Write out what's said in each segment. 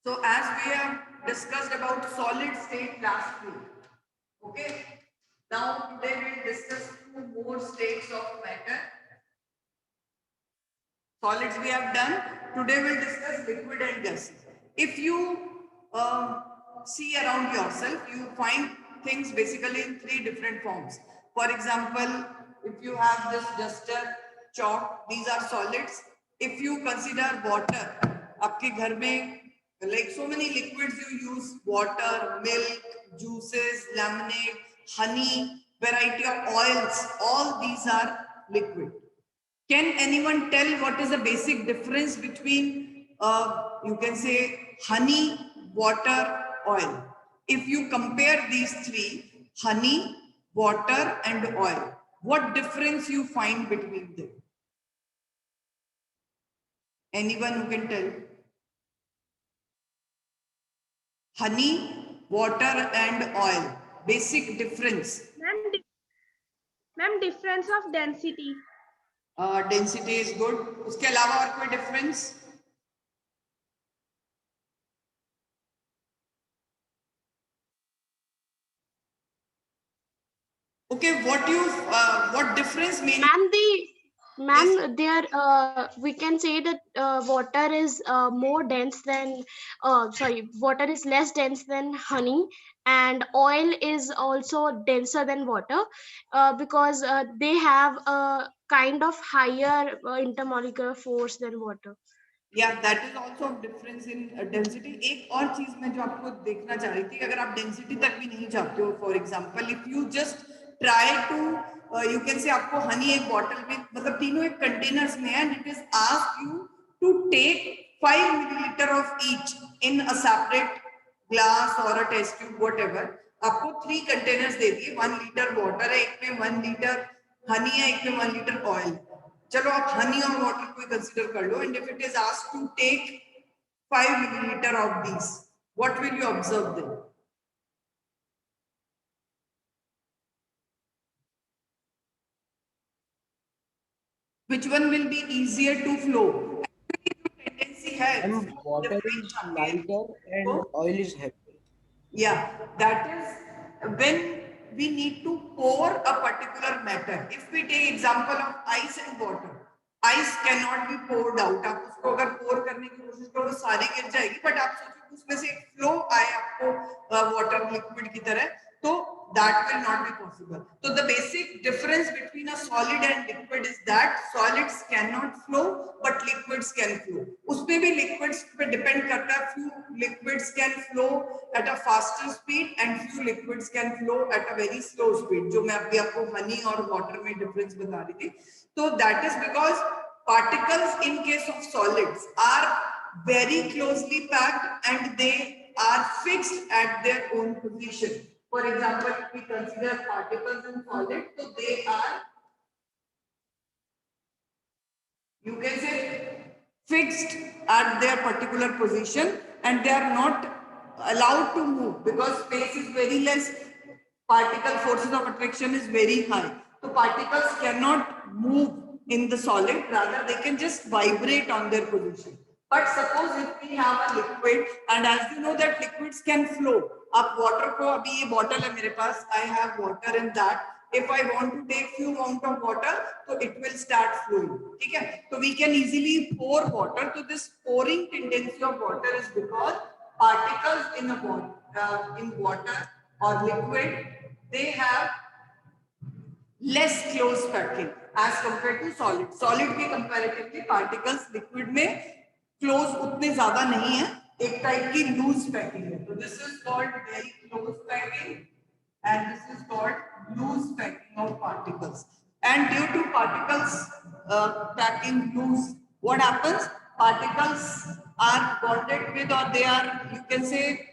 So as we have discussed about solid state last week, okay. Now today we'll discuss two more states of matter. Solids we have done. Today we'll discuss liquid and gas. If you see around yourself, you find things basically in three different forms. For example, if you have this duster, chalk, these are solids. If you consider water, आपके घर में like so many liquids you use, water, milk, juices, lemonade, honey, variety of oils, all these are liquid. Can anyone tell what is the basic difference between, you can say, honey, water, oil? If you compare these three, honey, water, and oil, what difference you find between them? Anyone who can tell? Honey, water, and oil. Basic difference. Ma'am, difference of density. Density is good. उसके अलावा और कोई difference? Okay, what difference mean? Ma'am, there we can say that water is more dense than water is less dense than honey, and oil is also denser than water because they have a kind of higher intermolecular force than water. Yeah, that is also a difference in density. एक और चीज मैं जो आपको देखना चाह रही थी, अगर आप डेंसिटी तक भी नहीं चाहते हो, for example if you just try to you can say आपको हनी एक बॉटल में, मतलब तीनों एक कंटेनर्स में है, and it is ask you to take 5 millilitre of each in a separate glass और अ टेस्ट ट्यूब व्हाटएवर. आपको 3 कंटेनर्स दे दिए, 1 लीटर वाटर है, एक में 1 लीटर हनी है, एक में 1 लीटर ऑयल. चलो आप हनी और वाटर को कंसीडर कर लो, and if it is asked to take 5 milliliter of these, what will you observe then? Which one will be easier to flow? Tendency has water is lighter and oil is heavy. Yeah, that is when we need to pour a particular matter. If we take example of ice and water, ice cannot be poured out. आप उसको अगर pour करने की कोशिश करो तो सारी गिर जाएगी, बट आप सोचो उसमें से एक फ्लो आए आपको वाटर लिक्विड की तरह, तो that will not be possible. So the basic difference between a solid and liquid is that solids cannot flow but liquids can flow. उसमें भी liquids पे depend करता है. Few liquids can flow at a faster speed and few liquids can flow at a very slow speed. जो मैं अभी आपको honey और water में difference बता रही थी. So that is because particles in case of solids are very closely packed and they are fixed at their own position. For example, if we consider particles in solid, so they are, you can say, fixed at their particular position and they are not allowed to move because space is very less. Particle forces of attraction is very high. So particles cannot move in the solid, rather they can just vibrate on their position. But suppose if we have a liquid, and as you know that liquids can flow, आप water को, अभी ये bottle है मेरे पास, I have water in that. If I want to take few amount of water, so it will start flowing. ठीक है? So we can easily pour water. So this pouring tendency of water is because particles in in water or liquid, they have less close packing as compared to solid. Solid के comparatively particles liquid में close उतने ज़्यादा नहीं है, एक type की loose packing है. So this is called very close packing and this is called loose packing of particles. And due to particles packing loose, what happens? Particles are bonded with, or they are, you can say,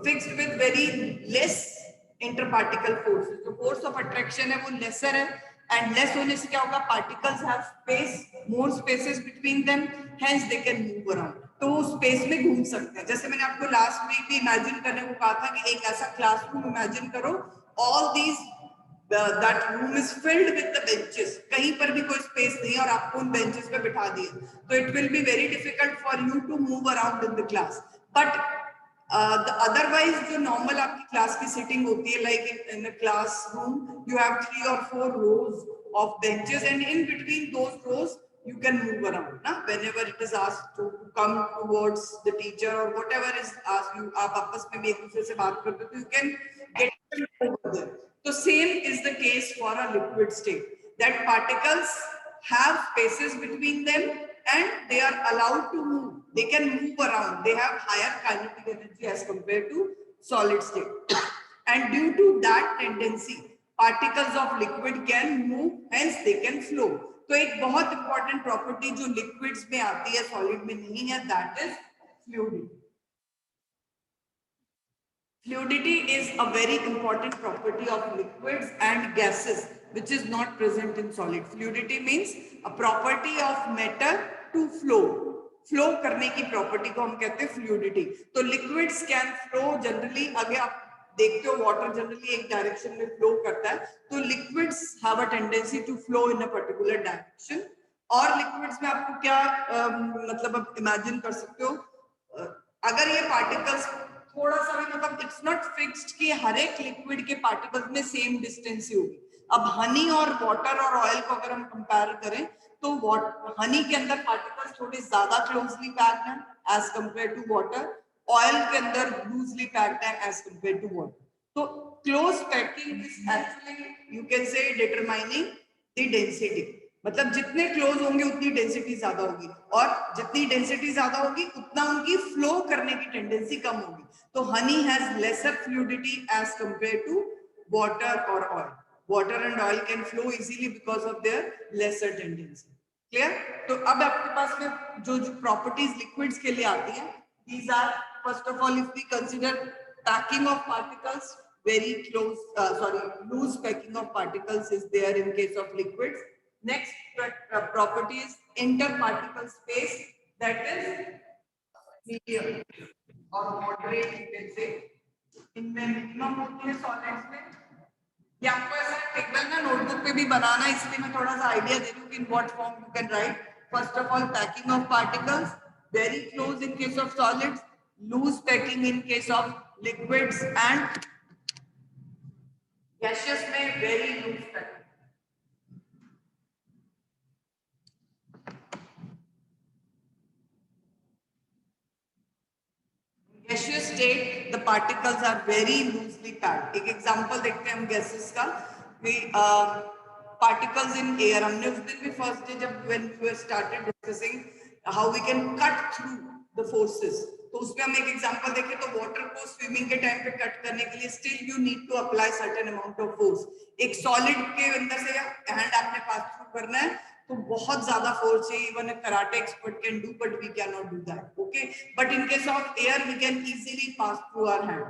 fixed with very less interparticle forces. तो force of attraction है वो lesser है, and less होने से क्या होगा? Particles have space, more spaces between them, hence they can move around. तो वो स्पेस में घूम सकते हैं. जैसे मैंने आपको लास्ट वीक भी इमेजिन करने को कहा था कि एक ऐसा क्लासरूम इमेजिन करो, all these that room is filled with the benches. कहीं पर भी कोई स्पेस नहीं और आपको उन benches पे बिठा दिए, तो it will be very difficult for you to move around in the class. But otherwise जो नॉर्मल आपकी क्लास की सिटिंग होती है, like in a classroom you have 3 or 4 rows of benches, and in between those rows you can move around na, whenever it is asked to come towards the teacher or whatever is asked you, आप आपस में भी एक दूसरे से बात करते हो तो you can get over there. So same is the case for a liquid state, that particles have spaces between them and they are allowed to move. They can move around. They have higher kinetic energy as compared to solid state. And due to that tendency, particles of liquid can move, hence they can flow. तो एक बहुत important property जो liquids में आती है, solid में नहीं है, that is fluidity. Fluidity is a very important property of liquids and gases, which is not present in solid. Fluidity means a property of matter to flow. Flow करने की property को हम कहते हैं fluidity. तो liquids can flow generally. अगर आप देखते हो water generally एक direction में flow करता है, तो liquids have a tendency to flow in a particular direction. और liquids में आपको क्या मतलब आप imagine कर सकते हो, अगर ये particles थोड़ा सा भी मतलब इट्स नॉट फिक्स्ड कि हर एक लिक्विड के पार्टिकल्स में सेम डिस्टेंस ही होगी. अब हनी और वाटर और ऑयल को अगर हम कंपेयर करें तो हनी के अंदर पार्टिकल्स थोड़े ज्यादा क्लोजली पैक्ड हैं as compare to water. Oil के अंदर लूजली पैक्ड है एज कंपेयर टू वाटर. तो close packing is actually you can say determining the density. मतलब जितने क्लोज होंगे उतनी डेंसिटी ज्यादा होगी, और जितनी डेंसिटी ज्यादा होगी उतना उनकी फ्लो करने की टेंडेंसी कम होगी. तो honey has lesser fluidity as compare to water और oil. Water and oil can flow easily because of their lesser tendency. Clear? तो अब आपके पास में जो प्रॉपर्टीज लिक्विड्स के लिए आती है, these are first of all if we consider packing of particles, very close loose packing of particles is there in case of liquids. Next property is interparticle space, that is medium or moderate you can say. इनमें minimum होती है solids में. ये आपको ऐसा table ना notebook पे भी बनाना है, इसलिए मैं थोड़ा सा आइडिया दे रही हूँ कि in what form you can write. First of all packing of particles, very close in case of solids, loose packing in case of liquids, and gaseous में very loose packing. Gaseous state, the particles are very loosely packed. एक example देखते हैं हम gases का कि particles in air. हमने उस दिन भी फर्स्ट डे जब when we started discussing how we can cut through the forces, तो उसमें हम एक एग्जांपल देखें तो वाटर को स्विमिंग के टाइम पे कट करने के लिए still you need to apply certain amount of force. एक सॉलिड के अंदर से हैंड आपने पास थ्रू करना है तो बहुत ज्यादा फोर्स चाहिए. Even a karate expert can do but we can not do that. Okay, but in case of air we can easily pass through our hand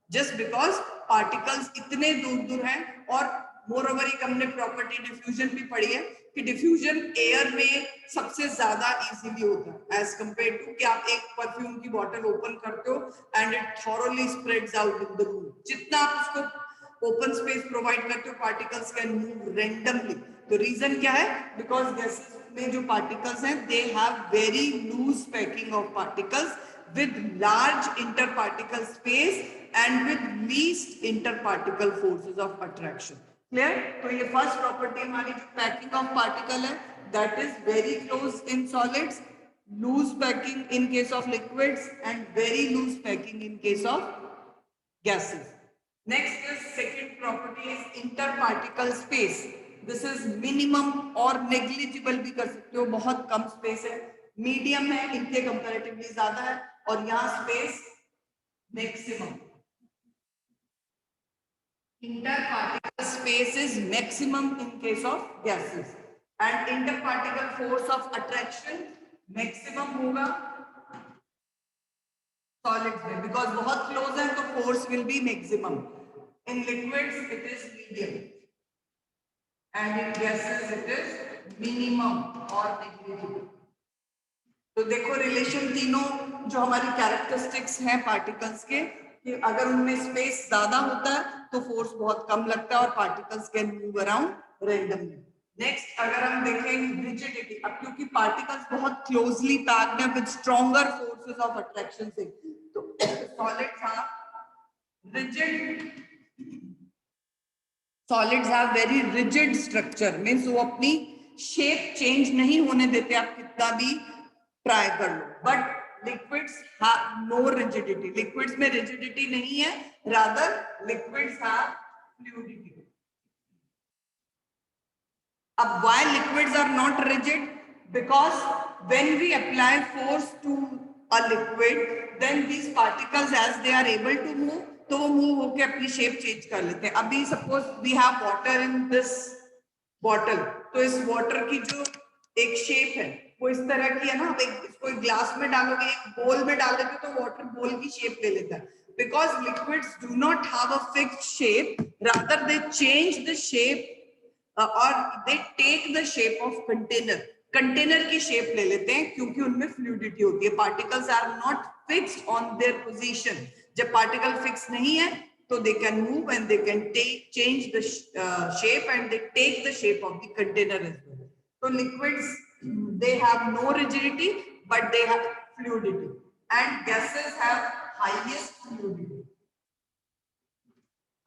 just because particles इतने दूर दूर हैं. और मोर ओवर एक हमने property diffusion भी पढ़ी है कि डिफ्यूजन एयर में सबसे ज्यादा इजीली होता है एज कंपेयर टू कि आप एक परफ्यूम की बॉटल ओपन करते हो and it thoroughly spreads out in the room. जितना आप उसको ओपन स्पेस प्रोवाइड करते हो पार्टिकल्स कैन मूव रैंडमली. तो रीजन क्या है? बिकॉज गैसेस में जो पार्टिकल्स हैं they have very loose packing of particles with large interparticle space and with least interparticle forces of attraction. Clear? तो ये फर्स्ट प्रॉपर्टी हमारी जो पैकिंग ऑफ पार्टिकल है that is very close in solids, loose packing in case of liquids and very loose packing in case of gases. Next is second property is interparticle space. This is minimum और negligible भी कर सकते हो, बहुत कम space है. Medium है, इनके comparatively ज्यादा है, और यहाँ space maximum. Interparticle space is maximum in case of gases and interparticle force of attraction maximum होगा solids में because बहुत close है तो force will be maximum. In liquids it is medium and in gases it is minimum or negligible. तो देखो relation तीनों जो हमारी कैरेक्टरिस्टिक्स हैं पार्टिकल्स के कि अगर उनमें स्पेस ज्यादा होता है तो फोर्स बहुत कम लगता है और particles can move around randomly. Next अगर हम देखें रिजिडिटी, अब क्योंकि पार्टिकल्स बहुत क्लोजली पैक्ड हैं with stronger forces of attraction से, solids have rigid, solids have very rigid structure, means वो अपनी शेप चेंज नहीं होने देते, आप कितना भी ट्राई कर लो. But liquids have no rigidity. Liquids में rigidity नहीं है, rather liquids have fluidity. अब why liquids are not rigid? Because when we apply force to a liquid, then these particles as they are able to move, तो वो move होके अपनी shape change कर लेते हैं. अभी suppose we have water in this bottle, तो इस वाटर की जो एक शेप है वो इस तरह की है ना. आप इसको एक ग्लास में डालोगे, एक बोल में डालोगे तो वाटर बोल की शेप ले लेता है. Because liquids do not have a fixed shape, rather they change the shape और they take the shape of container. Container की शेप ले लेते हैं क्योंकि उनमें फ्लूइडिटी होती है. Particles are not fixed on their position. जब पार्टिकल फिक्स नहीं है तो they can move and they can change the shape and they take the shape of the container as well. So liquids, they have no rigidity but they have fluidity, and gases have highest fluidity.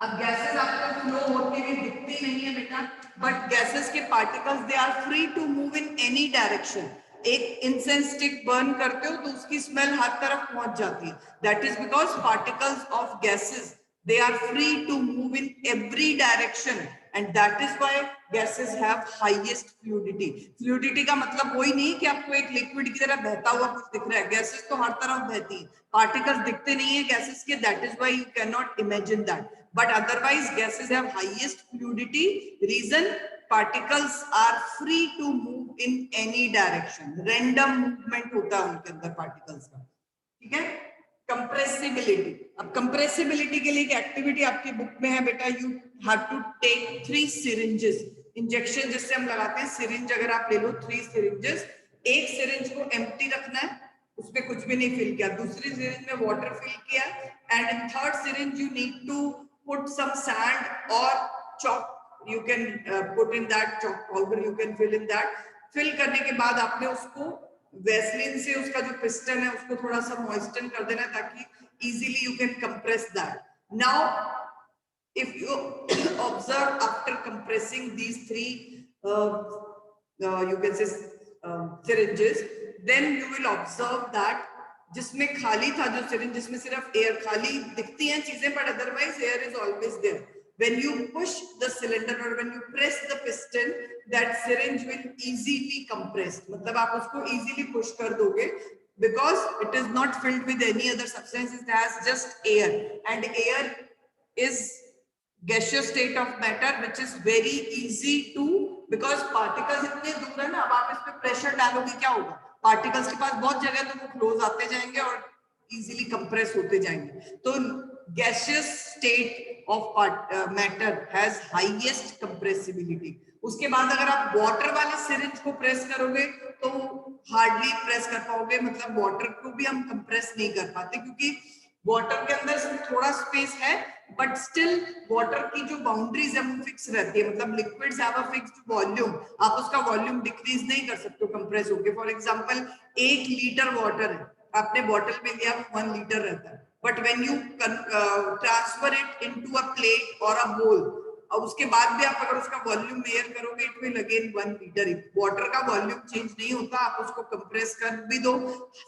अब gases आपको flow होती हुई दिखती नहीं है बेटा, but gases के particles they are free to move in any direction. एक इंसेंस स्टिक बर्न करते हो तो उसकी स्मेल हर तरफ पहुंच जाती है. That is because particles of gases they are free to move in every direction, and that is why gases have highest fluidity. Fluidity का मतलब वही नहीं कि आपको एक लिक्विड की तरह बहता हुआ कुछ दिख रहा है. गैसेस तो हर तरफ बहती है, पार्टिकल्स दिखते नहीं है गैसेस के. that is why you cannot imagine that, but otherwise gases have highest fluidity. reason, particles are free to move in any direction. random movement होता है उनके अंदर पार्टिकल्स का. ठीक है. कंप्रेसिबिलिटी. अब कंप्रेसिबिलिटी के लिए एक एक्टिविटी आपकी बुक में है बेटा. You have to take 3 syringes. Injection जिससे हम लगाते हैं, सिरिंज अगर आप ले लो 3 सिरिंजेस. एक सिरिंज को एम्प्टी रखना है, उसमें कुछ भी नहीं फिल किया. दूसरी सिरिंज में वाटर फिल किया, and in third syringe you need to put some sand और chalk. You can put in that chalk powder, you can fill in that. Fill करने के बाद आपने उसको वेस्लिन से उसका जो पिस्टन है उसको थोड़ा सा मॉइस्टन कर देना ताकि easily you can compress that. Now if you observe after compressing these 3 you can say syringes, then you will observe that जिसमें खाली था जो syringe, जिसमें सिर्फ एयर, खाली दिखती हैं चीजें but otherwise air is always there. When you push the cylinder or when you press the piston, that syringe will easily compress. मतलब आप उसको easily push कर दोगे because it is not filled with any other substance. It has just air, and air is gaseous state of matter which is very easy to, because particles इतने दूर है ना. अब आप इस पे प्रेशर डालोगे क्या होगा? पार्टिकल्स के पास बहुत जगह तो वो क्लोज आते जाएंगे और इजीली कंप्रेस होते जाएंगे. तो gaseous state of matter has highest compressibility. उसके बाद अगर आप वाटर वाले सिरिंज को प्रेस करोगे तो हार्डली प्रेस कर पाओगे. मतलब वाटर को भी हम कंप्रेस नहीं कर पाते क्योंकि वाटर के अंदर सिर्फ थोड़ा स्पेस है, बट स्टिल वाटर की जो बाउंड्रीज है वो फिक्स रहती है. मतलब liquids have a fixed volume. आप उसका वॉल्यूम डिक्रीज नहीं कर सकते कंप्रेस होके. फॉर एग्जांपल 1 लीटर वाटर है, आपने बॉटल में लिया 1 लीटर रहता है, but when you transfer it into a plate और अ बोल, और उसके बाद भी आप अगर उसका वॉल्यूम मेजर करोगे it will again 1 litre. Water का वॉल्यूम चेंज नहीं होता. आप उसको कंप्रेस कर भी दो,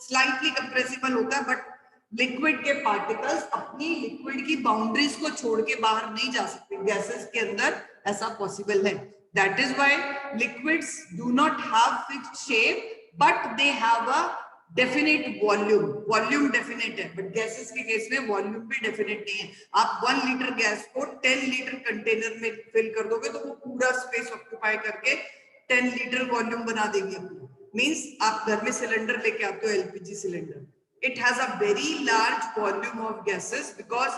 स्लाइटली कंप्रेसिबल होता है, बट लिक्विड के पार्टिकल्स अपनी लिक्विड की बाउंड्रीज को छोड़ के बाहर नहीं जा सकते. गैसेस के अंदर ऐसा पॉसिबल है. That is why liquids do not have fixed shape but they have a definite volume. Volume definite है, बट गैसेस के केस में वॉल्यूम भी डेफिनेट नहीं है. आप 1 लीटर गैस को 10 लीटर कंटेनर में फिल कर दोगे तो वो पूरा स्पेस ऑक्यूपाई करके 10 लीटर वॉल्यूम बना देगी. मींस आप घर में सिलेंडर लेके आते हो, LPG cylinder, it has a very large volume of gases because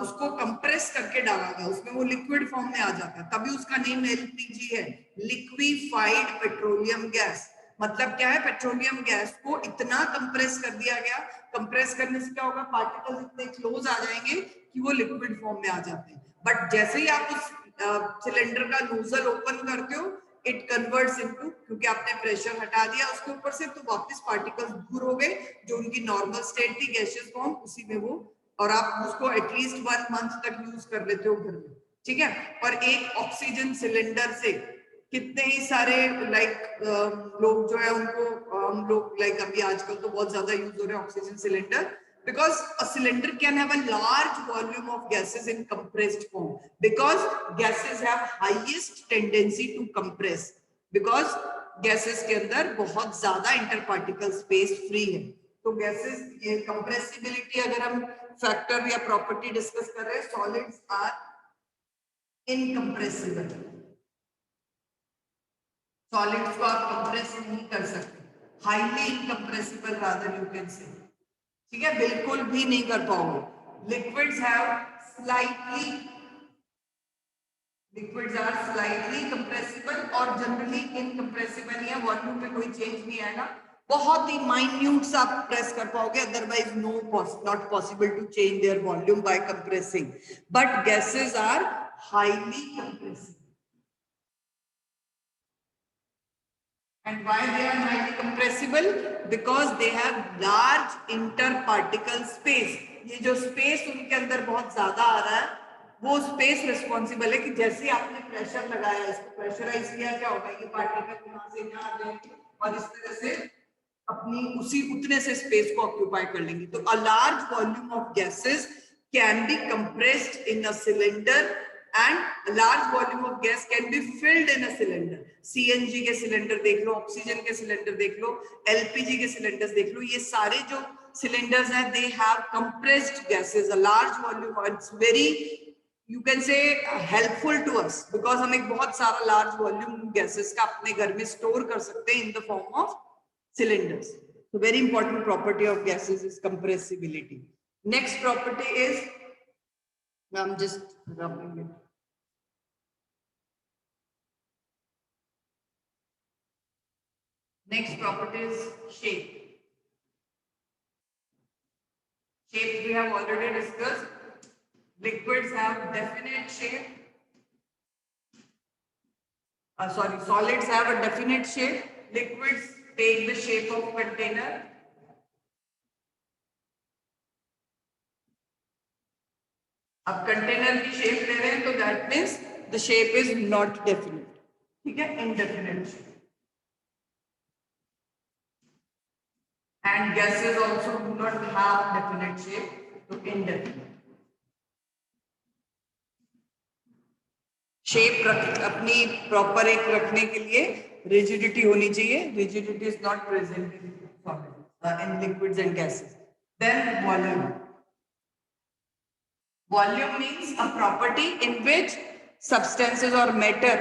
उसको कंप्रेस करके डाला गया, उसमें वो लिक्विड फॉर्म में आ जाता है, तभी उसका नेम एलपीजी है, लिक्विफाइड पेट्रोलियम गैस. मतलब क्या है? पेट्रोलियम गैस को इतना कंप्रेस कर दिया गया. कंप्रेस करने से क्या होगा? पार्टिकल्स इतने क्लोज आ जाएंगे कि वो लिक्विड फॉर्म में आ जाते हैं. बट जैसे ही आप उस सिलेंडर का नोजल ओपन करते हो, इट कन्वर्ट्स इनटू, क्योंकि आपने प्रेशर हटा दिया उसके ऊपर से, तो वापस पार्टिकल्स दूर हो गए, जो उनकी नॉर्मल स्टेट थी गैसियस फॉर्म, उसी में वो, और आप उसको एटलीस्ट 1 मंथ तक यूज कर लेते हो घर में, ठीक है। और एक ऑक्सीजन सिलेंडर से कितने ही सारे लोग जो है उनको हम लोग अभी आजकल तो बहुत ज्यादा यूज हो रहे हैं oxygen cylinder, because a cylinder can have a large volume of gases in compressed form, because gases have highest tendency to compress, because gases के अंदर बहुत ज्यादा interparticle space free है। तो gases ये compressibility अगर हम factor या property discuss कर रहे हैं, solids are incompressible, solids को आप compress नहीं कर सकते, highly incompressible rather you can say, ठीक है, बिल्कुल भी नहीं कर पाओगे। लिक्विड्स आर स्लाइटली कंप्रेसिबल और जनरली इनकंप्रेसिबल ही है, वॉल्यूम में कोई चेंज नहीं आएगा, बहुत ही माइन्यूट सा आप प्रेस कर पाओगे, otherwise not possible to change their volume by compressing, but gases are highly compressible. And why they are highly compressible? Because they have large interparticle space. ये जो space उनके अंदर बहुत ज्यादा आ रहा है, वो space responsible है कि जैसे आपने प्रेशर लगाया, इसको प्रेशराइज किया, क्या होगा, ये पार्टिकल यहाँ से यहाँ आ जाएंगे और इस तरह से अपनी उतने से स्पेस को ऑक्यूपाई कर लेंगे। तो a large volume of gases can be compressed in a cylinder and a large volume of gas can be filled in a cylinder. CNG के सिलेंडर देख लो, ऑक्सीजन के सिलेंडर देख लो, LPG के सिलेंडर्स देख लो, ये सारे जो सिलेंडर्स हैं, they have compressed gases, a large volume, it's very, you can say helpful to us because हम एक बहुत सारा large volume gases का अपने घर में स्टोर कर सकते हैं in the form of cylinders. So very important property of gases is compressibility. Next property is, I'm just rubbing it. Next property is shape. Shape we have already discussed. Liquids have definite shape. Solids have a definite shape. Liquids take the shape of container. अब container की shape ले रहे हैं तो that means the shape is not definite, ठीक है, indefinite shape. And gases also do not have definite shape, so indefinite. Shape अपनी proper एक रखने के लिए रिजिडिटी होनी चाहिए, rigidity is not present in solids, in liquids and gases. Then volume. Volume means a property in which substances or matter,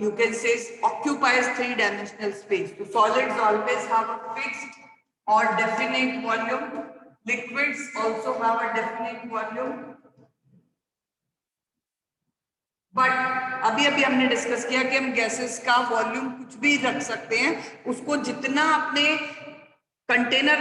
you can say occupies three-dimensional space. So solids always have a fixed or definite volume. Liquids also have a definite volume. But अभी हमने discuss किया कि हम gases का volume कुछ भी रख सकते हैं, उसको जितना अपने कंटेनर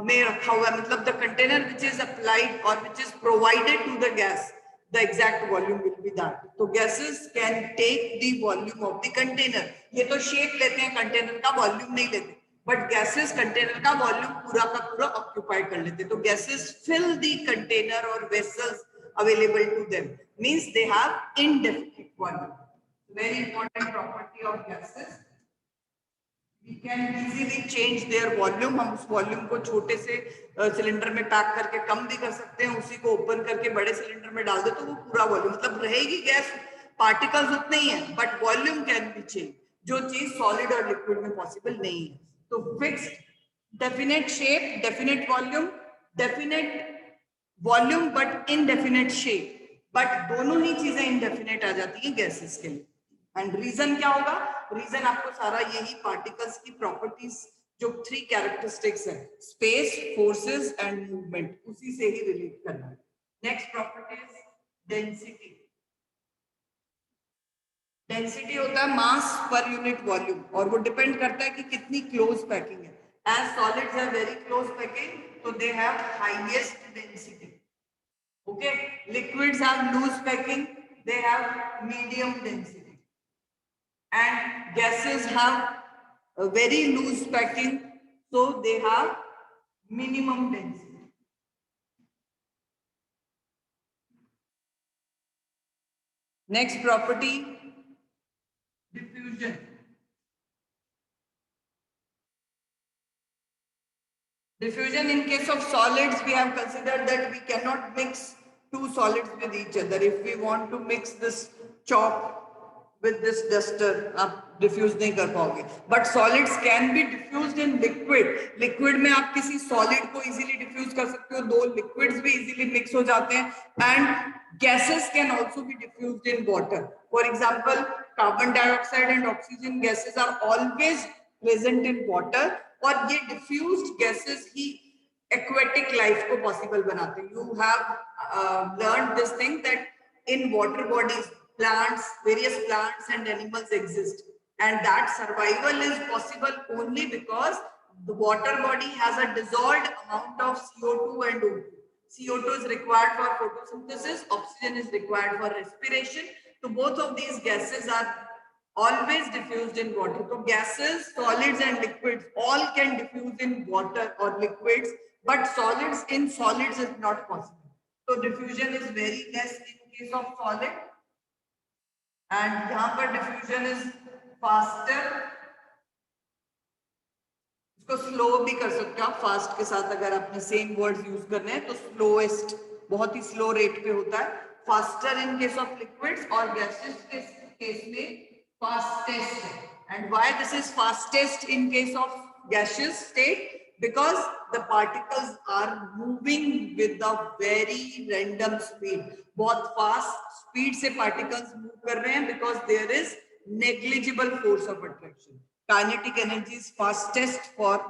में रखा हुआ है, मतलब the container which is applied और which is provided to the gas, the exact volume will be that. तो gases can take the volume of the container. ये तो शेप लेते हैं, कंटेनर का वॉल्यूम नहीं लेते, बट गैसेस कंटेनर का वॉल्यूम पूरा का पूरा ऑक्यूपाई कर लेते. तो गैसेस फिल द कंटेनर और vessels available to them, means they have indefinite volume. Very important property of gases. We can easily change their volume. हम उस वॉल्यूम को छोटे से सिलेंडर में पैक करके कम भी कर सकते हैं, उसी को ओपन करके बड़े सिलेंडर में डाल दे तो वो पूरा वॉल्यूम, मतलब रहेगी गैस, पार्टिकल्स उतने ही हैं, but volume can be change, जो चीज सॉलिड और लिक्विड में पॉसिबल नहीं है. तो fixed definite shape, definite volume, definite volume but indefinite shape. But दोनों ही चीजें इनडेफिनेट आ जाती हैं गैसेस के लिए. एंड रीजन क्या होगा? रीजन आपको सारा यही पार्टिकल्स की प्रॉपर्टीज जो 3 कैरेक्टरिस्टिक्स है, स्पेस, फोर्सेस एंड मूवमेंट, उसी से ही रिलेट करना है. Next property is density. Density होता है मास पर यूनिट वॉल्यूम, और वो डिपेंड करता है कि कितनी क्लोज पैकिंग है. As solids have very close packing, so they have highest density. Okay, liquids have loose packing, they have medium density. and gases have a very loose packing, so they have minimum density. Next property, diffusion. Diffusion, in case of solids, we have considered that we cannot mix two solids with each other. If we want to mix this chalk with this duster, आप diffuse नहीं कर पाओगे. But solids can be diffused in liquid. Liquid में आप किसी solid को easily diffuse कर सकते हो. दो liquids भी easily mix हो जाते हैं. And gases can also be diffused in water. For example, carbon dioxide and oxygen gases are always present in water. और ये diffused gases ही aquatic life को possible बनाते हैं. You have learned this thing that in water bodies, plants, various plants and animals exist, and that survival is possible only because the water body has a dissolved amount of CO2 and O2. CO2 is required for photosynthesis, oxygen is required for respiration. So both of these gases are always diffused in water. So gases, solids and liquids all can diffuse in water or liquids, but solids in solids is not possible. So diffusion is very less in case of solid, and यहाँ पर diffusion is faster. इसको slow भी कर सकते हो आप, fast के साथ अगर आपने same words use करने हैं तो slowest बहुत ही slow rate पे होता है. Faster in case of liquids और gases के case में fastest. And why this is fastest in case of gaseous state? Because the particles are moving with a very random speed. बहुत fast speed से particles move कर रहे हैं because there is negligible force of attraction. Kinetic energy is fastest for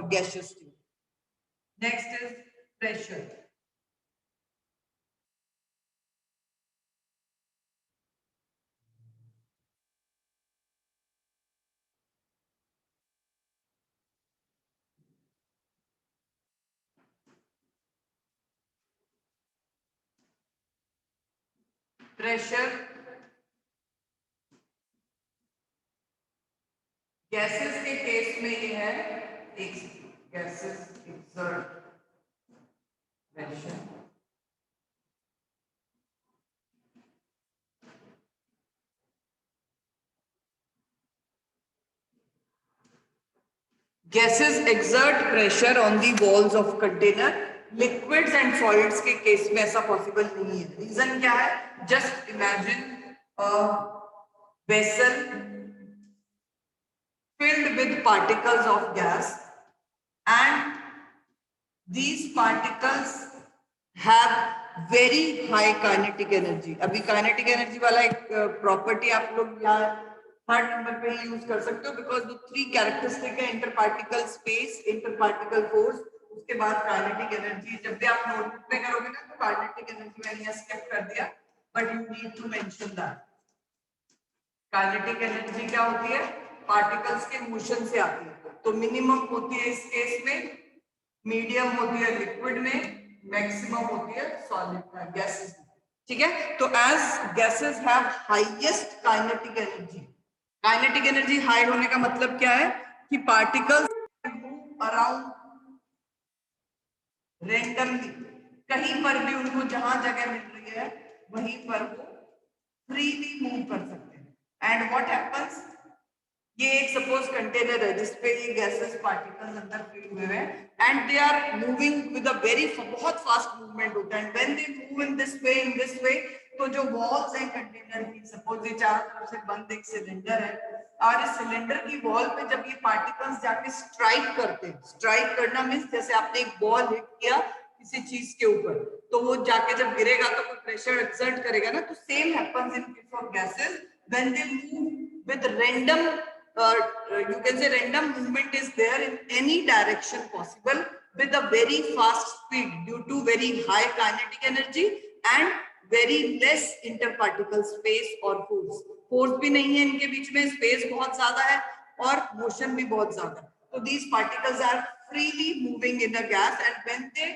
gaseous state. Next is pressure. Pressure, gases के case में ये है gases exert pressure. Gases exert pressure on the walls of container. Liquids and solids के case में ऐसा possible नहीं है. Reason क्या है? Just imagine a vessel filled with particles of gas, and these particles have very high kinetic energy. अभी kinetic energy वाला एक property आप लोग यहाँ थर्ड नंबर पे ही यूज कर सकते हो, बिकॉज वो थ्री कैरेक्टरिस्टिक है: इंटरपार्टिकल स्पेस, इंटरपार्टिकल फोर्स, उसके बाद काइनेटिक एनर्जी. जब भी आप नोटबुक में करोगे ना तो काइनेटिक एनर्जी मैंने यहाँ स्किप कर दिया, but you need to mention that. Kinetic energy क्या होती है? पार्टिकल्स के मोशन से आती है. तो मिनिमम होती है इस केस में, मीडियम होती है लिक्विड में, मैक्सिमम होती है सॉलिड गैसेस में. ठीक है, तो as gases have highest kinetic energy. Kinetic energy high होने का मतलब क्या है? कि पार्टिकल्स मूव अराउंड रैंडमली, कहीं पर भी उनको जहां जगह मिल रही है वहीं पर वो फ्रीली मूव कर सकते हैं. एंड व्हाट हैपेंस, ये एक सपोज कंटेनर है जिसपे ये गैसेस पार्टिकल्स अंदर फिल हुए हैं, and they are moving with a very बहुत फास्ट मूवमेंट होता है. And when they move in this way, तो जो वॉल्स हैं कंटेनर की, सपोज ये चारों तरफ से बंद एक सिलेंडर है, और इस सिलेंडर की वॉल पे जब ये पार्टिकल्स जाके स्ट्राइक करते हैं, स्ट्राइक करना मींस जैसे आपने एक बॉल हिट किया किसी चीज के ऊपर, तो वो जाके जब गिरेगा तो कोई प्रेशर एक्सर्ट करेगा ना. तो same happens in case of gases when they move with random, you can say random movement is there in any direction possible with a very fast speed due to very high kinetic energy and very less interparticle space or force. Force भी नहीं है इनके बीच में, space बहुत ज्यादा है और motion भी बहुत ज्यादा. So these particles are freely moving in a gas, and when they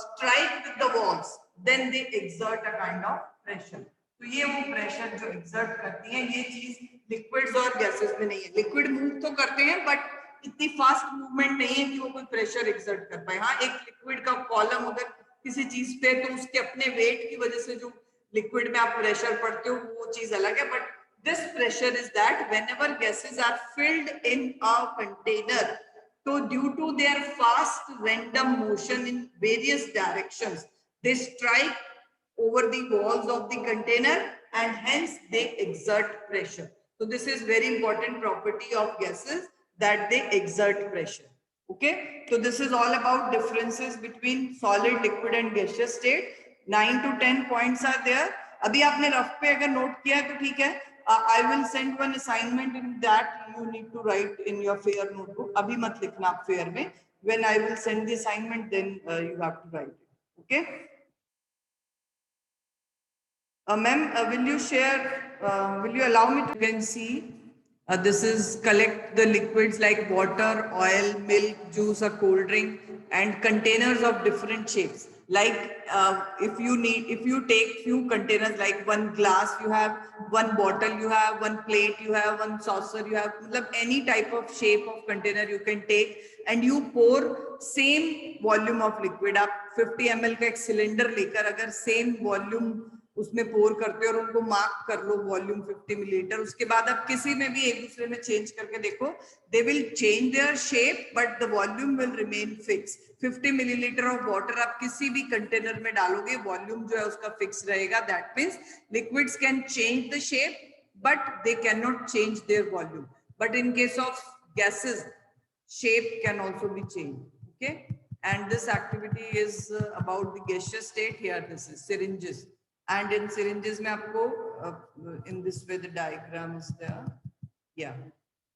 strike with the walls, then they exert a kind of pressure. तो ये वो प्रेशर जो एक्सर्ट करती है, ये चीज लिक्विड्स और गैसेस में नहीं है। लिक्विड मूव तो करते हैं बट इतनी फास्ट मूवमेंट नहीं है कि वो कोई प्रेशर एक्सर्ट कर पाए। हाँ, एक लिक्विड का कॉलम अगर किसी चीज पे, तो उसके अपने वेट की वजह से जो लिक्विड में आप प्रेशर पड़ते हो वो चीज अलग है, but this pressure is that whenever gases are filled in a container, so due to their fast random motion in various directions, they strike over the walls of the container and hence they exert pressure. So this is very important property of gases, that they exert pressure. Okay, so this is all about differences between solid, liquid and gaseous state. 9 to 10 points are there. अभी आपने rough पे अगर note किया है तो ठीक है. I will send one assignment in that you need to write in your fair notebook. अभी मत लिखना आप fair में. When I will send the assignment, then you have to write it. Okay. Ma'am, will you share? Will you allow me to? You can see. This is collect the liquids like water, oil, milk, juice or cold drink, and containers of different shapes. Like if you take few containers, like one glass you have, one bottle you have, one plate you have, one saucer you have, any type of shape of container you can take, and you pour same volume of liquid. आप 50 ml का एक cylinder लेकर अगर same volume उसमें पोर करते हो और उनको मार्क कर लो वॉल्यूम 50 मिलीलीटर, उसके बाद आप किसी में भी एक दूसरे में चेंज करके देखो, they will change their shape but the volume will remain fix. 50 millilitre of water आप किसी भी कंटेनर में डालोगे, वॉल्यूम जो है उसका फिक्स रहेगा. That means liquids can change the shape but they can not change their volume. But in case of gases, shape can also be changed. Okay, and this activity is about the gaseous state. Here this is syringes, and in syringes mein aapko in this way the diagram is there. Yeah,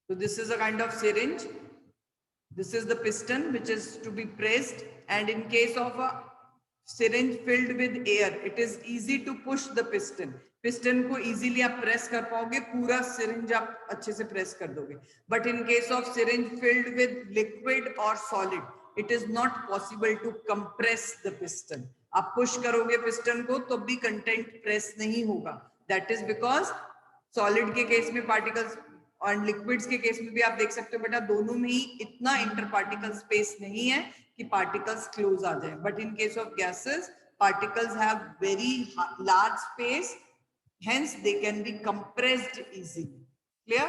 so this is a kind of syringe. This is the piston which is to be pressed, and in case of a syringe filled with air, it is easy to push the piston. Piston को easily आप press कर पाओगे, पूरा syringe आप अच्छे से press कर दोगे. But in case of syringe filled with liquid और solid, it is not possible to compress the piston. आप पुश करोगे पिस्टन को तो भी कंटेंट प्रेस नहीं होगा. दैट इज बिकॉज सॉलिड के केस में पार्टिकल्स और लिक्विड्स के केस में भी आप देख सकते हो बेटा, दोनों में ही इतना इंटर पार्टिकल स्पेस नहीं है कि पार्टिकल्स क्लोज आ जाए. But in case of gases, particles have very large space, hence they can be compressed easily. Clear?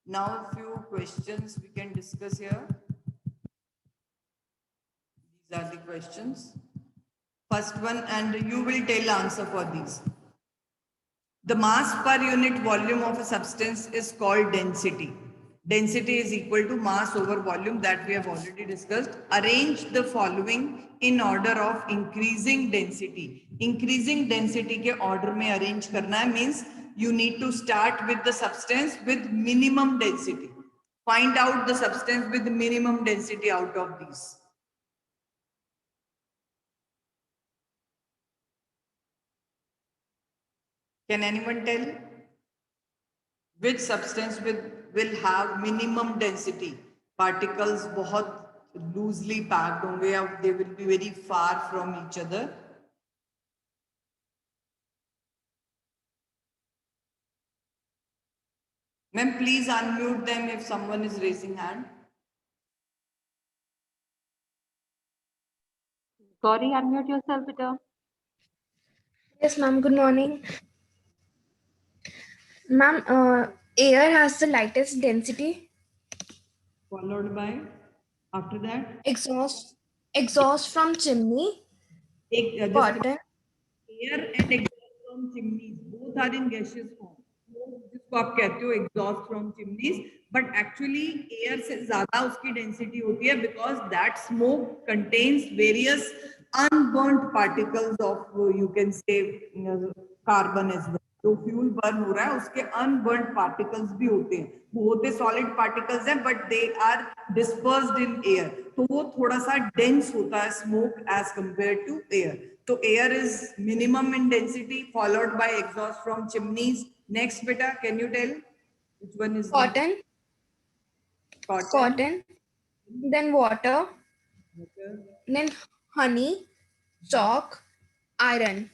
Now a few questions we can discuss here. These are the questions. First one, and you will tell answer for these. The mass per unit volume of a substance is called density. Density is equal to mass over volume, that we have already discussed. Arrange the following in order of increasing density. Increasing density के order में arrange करना है, means you need to start with the substance with minimum density. Find out the substance with minimum density out of these. Can anyone tell which substance will have minimum density? Particles बहुत loosely packed होंगे, or they will be very far from each other. Ma'am, please unmute them if someone is raising hand. Sorry, unmute yourself, Peter. Yes, ma'am. Good morning. Ma'am, air has the lightest density. Followed by, after that? Exhaust from chimney. Cotton. Air and exhaust from chimneys, both are in gaseous form. जिसको आप कहते हो exhaust from chimneys, but actually air से ज़्यादा उसकी density होती है, because that smoke contains various unburnt particles of, you can say, carbon as well. जो फ्यूल बर्न हो रहा है उसके अनबर्न पार्टिकल्स भी होते हैं, वो होते सॉलिड पार्टिकल्स हैं, but they are dispersed in air, तो वो थोड़ा सा डेंस होता है smoke as compare to air. तो air is minimum in density, followed by exhaust from chimneys. Next बेटा, can you tell which one is? Cotton. Then water. Then honey, chalk, iron.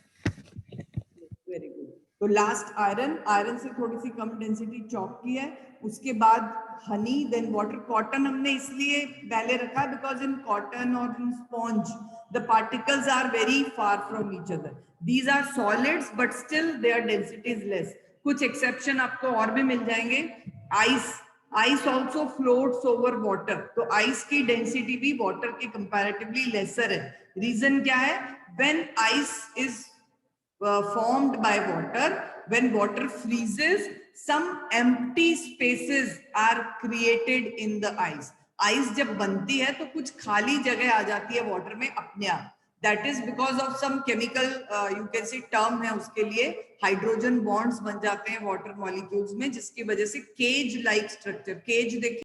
Very good. तो last iron, iron से थोड़ी सी कम density chalk की है, उसके बाद Honey, then water. Cotton हमने इसलिए पहले रखा बिकॉज इन कॉटन और in sponge the particles are very far from each other, these are solids but still their density is less. कुछ एक्सेप्शन आपको और भी मिल जाएंगे। Ice, ice also floats over water, तो आइस की डेंसिटी भी वाटर के कंपैरेटिवली लेसर है। रीजन क्या है? When ice is formed by water, when water freezes, some empty spaces are created in the ice. Ice जब बनती है तो कुछ खाली जगह आ जाती है वाटर में अपने आप। That is because of some chemical, you can see term है उसके लिए, हाइड्रोजन बॉन्ड्स बन जाते हैं वाटर मॉलिक्यूल्स में, जिसकी वजह से केज लाइक स्ट्रक्चर, केज देखिए